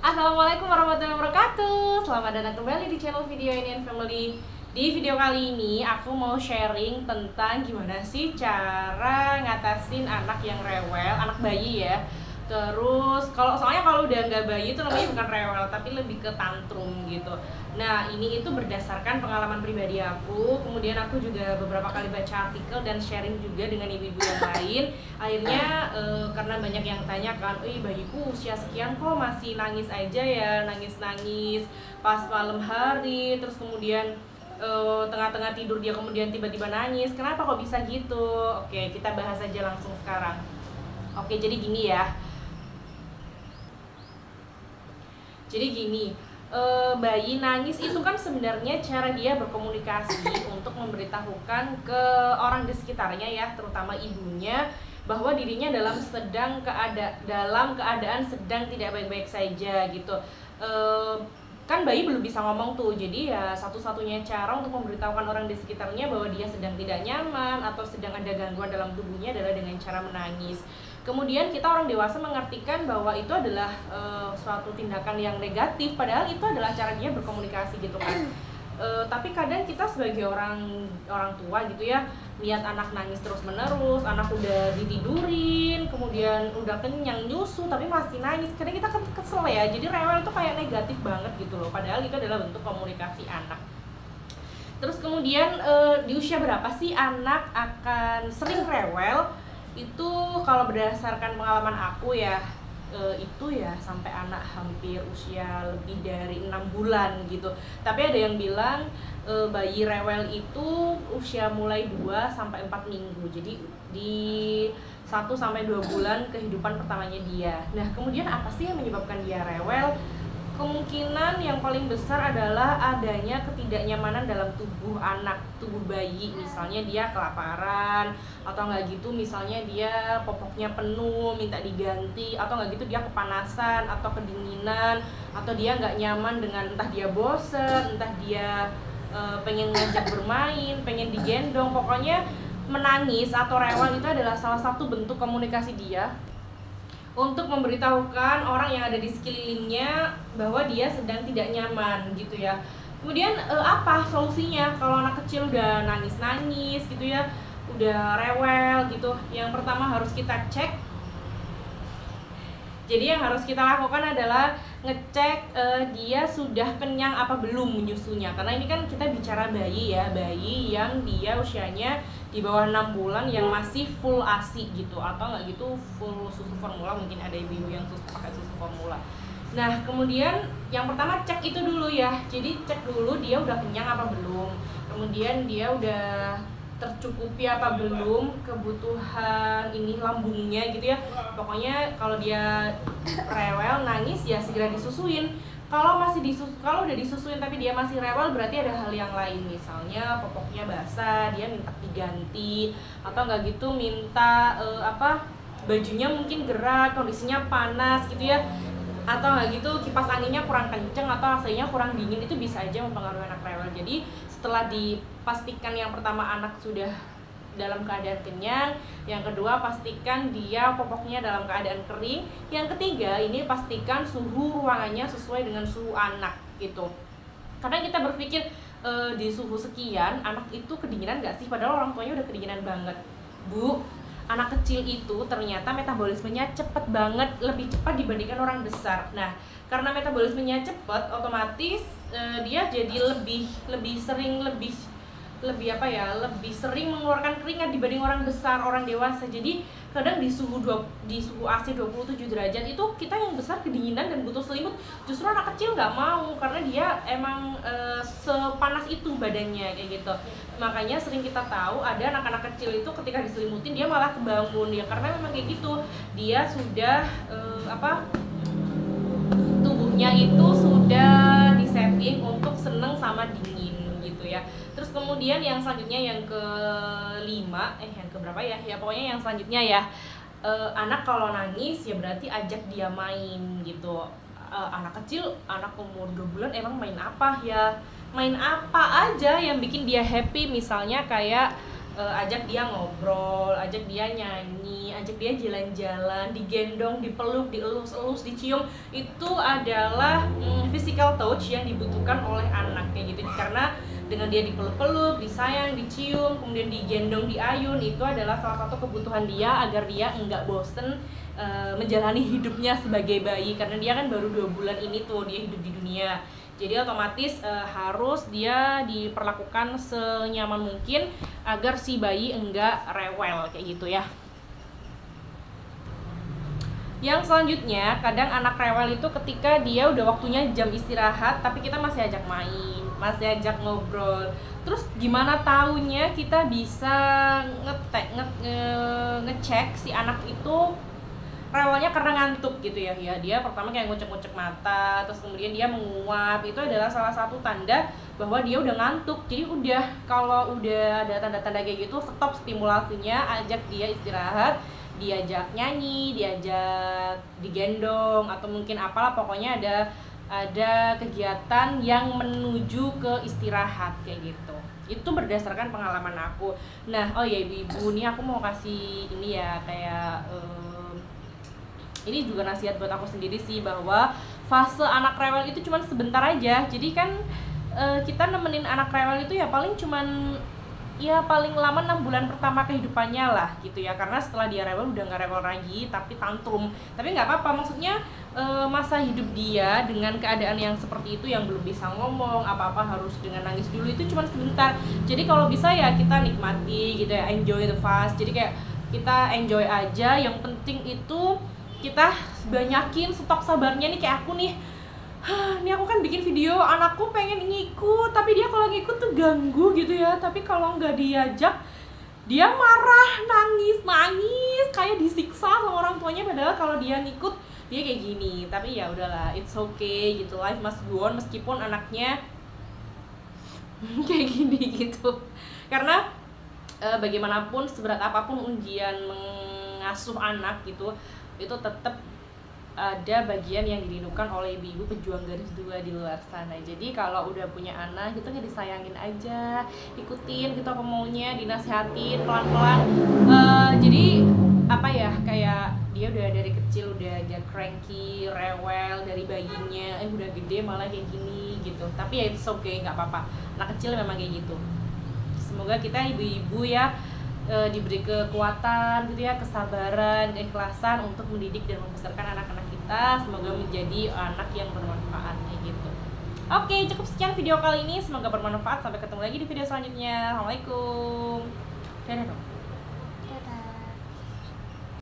Assalamualaikum warahmatullahi wabarakatuh. Selamat datang kembali di channel Video Ini Family. Di video kali ini aku mau sharing tentang gimana sih cara ngatasin anak yang rewel, anak bayi ya. Terus soalnya kalau udah nggak bayi itu namanya bukan rewel tapi lebih ke tantrum gitu. Nah ini itu berdasarkan pengalaman pribadi aku. Kemudian aku juga beberapa kali baca artikel dan sharing juga dengan ibu-ibu yang lain. Akhirnya karena banyak yang tanya kan, bayiku usia sekian kok masih nangis aja ya, nangis-nangis pas malam hari. Terus kemudian tengah-tengah tidur dia kemudian tiba-tiba nangis. Kenapa kok bisa gitu? Oke, kita bahas aja langsung sekarang. Oke, jadi gini ya. Bayi nangis itu kan sebenarnya cara dia berkomunikasi untuk memberitahukan ke orang di sekitarnya ya, terutama ibunya, bahwa dirinya dalam keadaan sedang tidak baik-baik saja gitu. Kan bayi belum bisa ngomong tuh, jadi ya satu-satunya cara untuk memberitahukan orang di sekitarnya bahwa dia sedang tidak nyaman atau sedang ada gangguan dalam tubuhnya adalah dengan cara menangis. Kemudian kita orang dewasa mengartikan bahwa itu adalah suatu tindakan yang negatif, padahal itu adalah cara dia berkomunikasi gitu kan. Tapi kadang kita sebagai orang tua gitu ya, lihat anak nangis terus menerus, anak udah ditidurin, kemudian udah kenyang nyusu tapi masih nangis, kadang kita kesel ya. Jadi rewel itu kayak negatif banget gitu loh, padahal itu adalah bentuk komunikasi anak. Terus kemudian di usia berapa sih anak akan sering rewel? Itu kalau berdasarkan pengalaman aku ya, itu ya sampai anak hampir usia lebih dari 6 bulan gitu. Tapi ada yang bilang bayi rewel itu usia mulai 2 sampai 4 minggu. Jadi di 1 sampai 2 bulan kehidupan pertamanya dia. Nah, kemudian apa sih yang menyebabkan dia rewel? Kemungkinan yang paling besar adalah adanya ketidaknyamanan dalam tubuh anak, tubuh bayi. Misalnya dia kelaparan, atau nggak gitu misalnya dia popoknya penuh minta diganti, atau nggak gitu dia kepanasan atau kedinginan, atau dia nggak nyaman dengan, entah dia bosen, entah dia pengen ngajak bermain, pengen digendong. Pokoknya menangis atau rewel itu adalah salah satu bentuk komunikasi dia untuk memberitahukan orang yang ada di sekelilingnya bahwa dia sedang tidak nyaman gitu ya. Kemudian apa solusinya kalau anak kecil udah nangis-nangis gitu ya, udah rewel gitu? Yang pertama harus kita cek. Jadi yang harus kita lakukan adalah ngecek dia sudah kenyang apa belum menyusunya. Karena ini kan kita bicara bayi ya, bayi yang dia usianya di bawah 6 bulan yang masih full ASI gitu, atau nggak gitu full susu formula. Mungkin ada ibu yang pakai susu formula. Nah kemudian yang pertama cek itu dulu ya. Jadi cek dulu dia udah kenyang apa belum, kemudian dia udah tercukupi apa belum kebutuhan ini lambungnya gitu ya. Pokoknya kalau dia rewel nangis ya segera disusuin. Kalau udah disusuin tapi dia masih rewel, berarti ada hal yang lain. Misalnya popoknya basah, dia minta diganti, atau nggak gitu minta bajunya mungkin gerak, kondisinya panas gitu ya, atau nggak gitu kipas anginnya kurang kenceng atau AC-nya kurang dingin. Itu bisa aja mempengaruhi anak rewel. Jadi setelah dipastikan yang pertama anak sudah dalam keadaan kenyang, yang kedua pastikan dia popoknya dalam keadaan kering, yang ketiga ini pastikan suhu ruangannya sesuai dengan suhu anak gitu. Karena kita berpikir di suhu sekian anak itu kedinginan nggak sih, padahal orang tuanya udah kedinginan banget. Bu, anak kecil itu ternyata metabolismenya cepet banget, lebih cepat dibandingkan orang besar. Nah, karena metabolismenya cepat, otomatis dia jadi lebih sering mengeluarkan keringat dibanding orang besar, orang dewasa. Jadi kadang di suhu AC 27 derajat itu kita yang besar kedinginan dan butuh selimut. Justru anak kecil nggak mau karena dia emang sepanas itu badannya kayak gitu. Makanya sering kita tahu ada anak-anak kecil itu ketika diselimutin dia malah kebangun ya, karena memang kayak gitu. Dia sudah tubuhnya itu sudah disetting untuk seneng sama dingin gitu ya. Terus kemudian yang selanjutnya yang kelima, yang keberapa ya? Ya pokoknya yang selanjutnya ya, anak kalau nangis ya berarti ajak dia main gitu. Anak kecil, anak umur 2 bulan emang main apa ya? Main apa aja yang bikin dia happy, misalnya kayak ajak dia ngobrol, ajak dia nyanyi, ajak dia jalan-jalan, digendong, dipeluk, dielus-elus, dicium. Itu adalah physical touch yang dibutuhkan oleh anak kayak gitu. Karena dengan dia dipeluk-peluk, disayang, dicium, kemudian digendong, diayun, itu adalah salah satu kebutuhan dia agar dia enggak bosen menjalani hidupnya sebagai bayi. Karena dia kan baru 2 bulan ini tuh dia hidup di dunia. Jadi otomatis harus dia diperlakukan senyaman mungkin agar si bayi enggak rewel kayak gitu ya. Yang selanjutnya, kadang anak rewel itu ketika dia udah waktunya jam istirahat tapi kita masih ajak main, masih ajak ngobrol. Terus gimana taunya kita bisa ngecek si anak itu rewelnya karena ngantuk gitu ya. Dia pertama kayak ngucek-ngucek mata, terus kemudian dia menguap. Itu adalah salah satu tanda bahwa dia udah ngantuk. Jadi kalau udah ada tanda-tanda kayak gitu, stop stimulasinya, ajak dia istirahat, diajak nyanyi, diajak digendong, atau mungkin apalah, pokoknya ada kegiatan yang menuju ke istirahat kayak gitu. Itu berdasarkan pengalaman aku. Nah, oh ya ibu-ibu, nih aku mau kasih ini ya, kayak ini juga nasihat buat aku sendiri sih, bahwa fase anak rewel itu cuman sebentar aja. Jadi kan kita nemenin anak rewel itu ya paling lama 6 bulan pertama kehidupannya lah gitu ya. Karena setelah dia rewel udah gak rewel lagi, tapi tantrum. Tapi gak apa-apa, maksudnya masa hidup dia dengan keadaan yang seperti itu, yang belum bisa ngomong, apa-apa harus dengan nangis dulu, itu cuma sebentar. Jadi kalau bisa ya kita nikmati gitu ya, enjoy the fast. Jadi kayak kita enjoy aja, yang penting itu kita banyakin stok sabarnya nih. Kayak aku nih, ini aku kan bikin video, anakku pengen ngikut, tapi dia kalau ngikut tuh ganggu gitu ya. Tapi kalau nggak diajak, dia marah, nangis, kayak disiksa sama orang tuanya. Padahal kalau dia ngikut, dia kayak gini. Tapi ya udahlah, it's okay gitu, life must go on meskipun anaknya kayak gini gitu. Karena bagaimanapun, seberat apapun ujian mengasuh anak gitu, itu tetap ada bagian yang dirindukan oleh ibu-ibu pejuang garis 2 di luar sana. Jadi kalau udah punya anak gitu kayak disayangin aja, ikutin gitu apa maunya, dinasihatin pelan-pelan. Jadi apa ya, kayak dia udah dari kecil udah aja cranky, rewel dari bayinya, udah gede malah kayak gini gitu. Tapi ya it's okay, nggak apa-apa, anak kecil memang kayak gitu. Semoga kita ibu-ibu ya diberi kekuatan gitu ya, kesabaran, keikhlasan untuk mendidik dan membesarkan anak-anak kita. Semoga menjadi anak yang bermanfaat kayak gitu. Oke, cukup sekian video kali ini, semoga bermanfaat. Sampai ketemu lagi di video selanjutnya. Assalamualaikum. Dadah dong.